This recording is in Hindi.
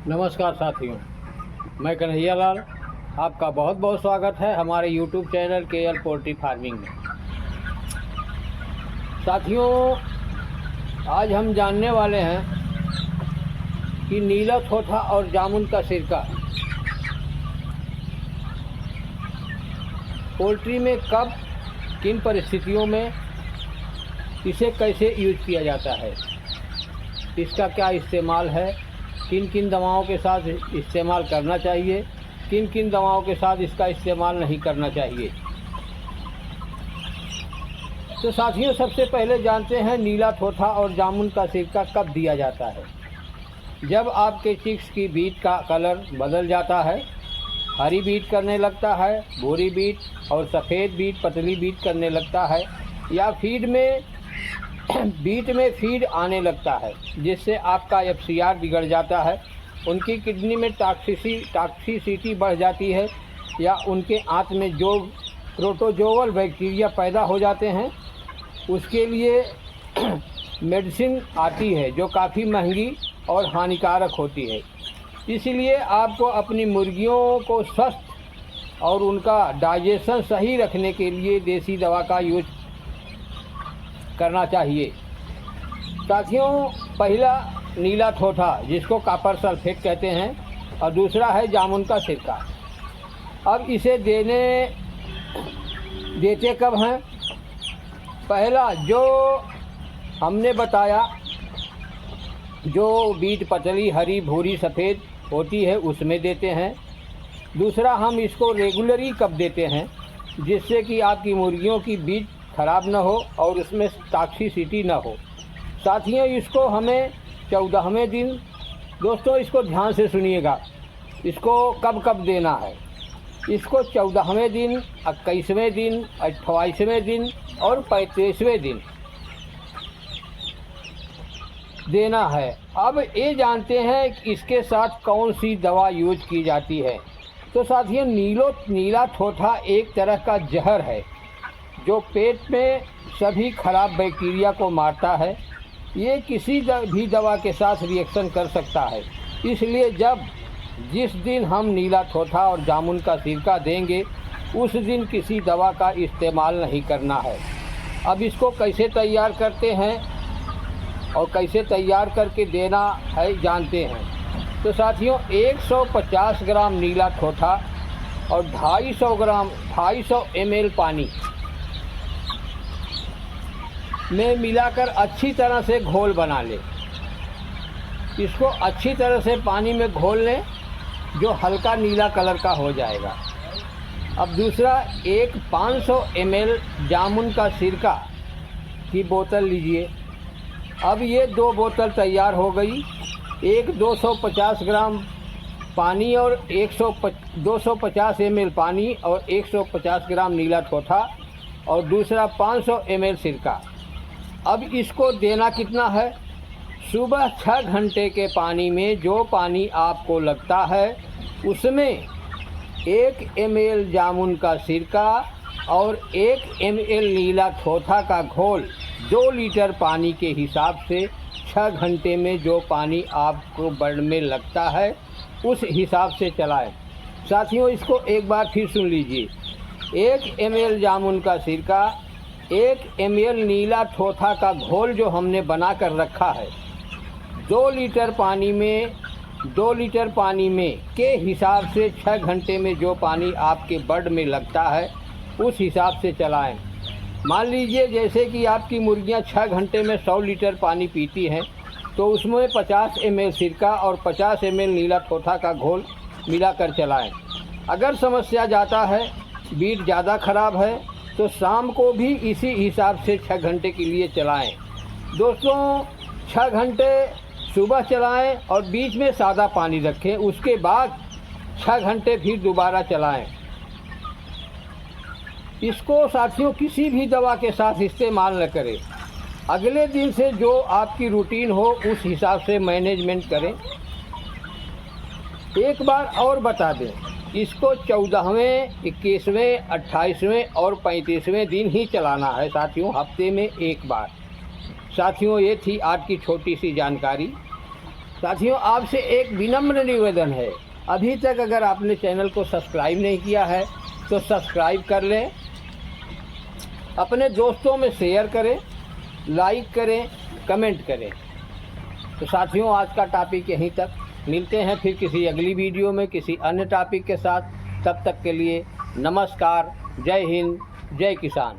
नमस्कार साथियों, मैं कन्हैया लाल आपका बहुत बहुत स्वागत है हमारे YouTube channel KL poultry farming में। साथियों, आज हम जानने वाले हैं कि नीला थोथा और जामुन का सिरका पोल्ट्री में कब, किन परिस्थितियों में इसे कैसे यूज किया जाता है, इसका क्या इस्तेमाल है, किन किन दवाओं के साथ इस्तेमाल करना चाहिए, किन किन दवाओं के साथ इसका इस्तेमाल नहीं करना चाहिए। तो साथियों, सबसे पहले जानते हैं नीला थोथा और जामुन का सिरका कब दिया जाता है। जब आपके चिक्स की बीट का कलर बदल जाता है, हरी बीट करने लगता है, भूरी बीट और सफ़ेद बीट, पतली बीट करने लगता है, या फीड में बीट में फीड आने लगता है, जिससे आपका FCR बिगड़ जाता है, उनकी किडनी में टॉक्सिसिटी बढ़ जाती है, या उनके आंत में जो प्रोटोजोअल बैक्टीरिया पैदा हो जाते हैं, उसके लिए मेडिसिन आती है जो काफ़ी महंगी और हानिकारक होती है। इसलिए आपको अपनी मुर्गियों को स्वस्थ और उनका डाइजेशन सही रखने के लिए देसी दवा का यूज करना चाहिए। साथियों, पहला नीला थोथा जिसको कॉपर सल्फेट कहते हैं, और दूसरा है जामुन का सिरका। अब इसे देते कब हैं? पहला जो हमने बताया, जो बीट पतली, हरी, भूरी, सफ़ेद होती है, उसमें देते हैं। दूसरा, हम इसको रेगुलरली कब देते हैं, जिससे कि आपकी मुर्गियों की बीट ख़राब न हो और उसमें टॉक्सिसिटी न हो। साथियों, इसको हमें 14वें दिन, दोस्तों इसको ध्यान से सुनिएगा, इसको कब कब देना है। इसको 14वें दिन, 21वें दिन, 28वें दिन और 35वें दिन देना है। अब ये जानते हैं कि इसके साथ कौन सी दवा यूज की जाती है। तो साथियों, नीला थोथा एक तरह का जहर है जो पेट में सभी खराब बैक्टीरिया को मारता है। ये किसी भी दवा के साथ रिएक्शन कर सकता है। इसलिए जिस दिन हम नीला थोथा और जामुन का सिरका देंगे, उस दिन किसी दवा का इस्तेमाल नहीं करना है। अब इसको कैसे तैयार करते हैं और कैसे तैयार करके देना है जानते हैं। तो साथियों, 150 ग्राम नीला थोथा और 250 ml पानी में मिलाकर अच्छी तरह से घोल बना लें। इसको अच्छी तरह से पानी में घोल लें, जो हल्का नीला कलर का हो जाएगा। अब दूसरा, एक 500 ml जामुन का सिरका की बोतल लीजिए। अब ये 2 बोतल तैयार हो गई। एक 250 ग्राम पानी और 250 ml पानी और 150 ग्राम नीला थोथा, और दूसरा 500 ml सिरका। अब इसको देना कितना है? सुबह 6 घंटे के पानी में जो पानी आपको लगता है, उसमें 1 ml जामुन का सिरका और 1 ml नीला थोथा का घोल 2 लीटर पानी के हिसाब से 6 घंटे में जो पानी आपको बर्ड में लगता है, उस हिसाब से चलाएं। साथियों, इसको एक बार फिर सुन लीजिए। 1 ml जामुन का सिरका, 1 ml नीला थोथा का घोल जो हमने बना कर रखा है, 2 लीटर पानी में के हिसाब से 6 घंटे में जो पानी आपके बर्ड में लगता है, उस हिसाब से चलाएं। मान लीजिए जैसे कि आपकी मुर्गियां 6 घंटे में 100 लीटर पानी पीती हैं, तो उसमें 50 ml सिरका और 50 ml नीला थोथा का घोल मिलाकर चलाएं। अगर समस्या जाता है, बीट ज़्यादा ख़राब है, तो शाम को भी इसी हिसाब से 6 घंटे के लिए चलाएं। दोस्तों, 6 घंटे सुबह चलाएं और बीच में सादा पानी रखें, उसके बाद 6 घंटे फिर दोबारा चलाएं। इसको साथियों किसी भी दवा के साथ इस्तेमाल न करें। अगले दिन से जो आपकी रूटीन हो, उस हिसाब से मैनेजमेंट करें। एक बार और बता दें, इसको 14वें, 21वें, 28वें और 35वें दिन ही चलाना है साथियों, हफ्ते में एक बार। साथियों, ये थी आज की छोटी सी जानकारी। साथियों, आपसे एक विनम्र निवेदन है, अभी तक अगर आपने चैनल को सब्सक्राइब नहीं किया है तो सब्सक्राइब कर लें, अपने दोस्तों में शेयर करें, लाइक करें, कमेंट करें। तो साथियों, आज का टॉपिक यहीं तक। मिलते हैं फिर किसी अगली वीडियो में किसी अन्य टॉपिक के साथ। तब तक के लिए नमस्कार, जय हिंद, जय किसान।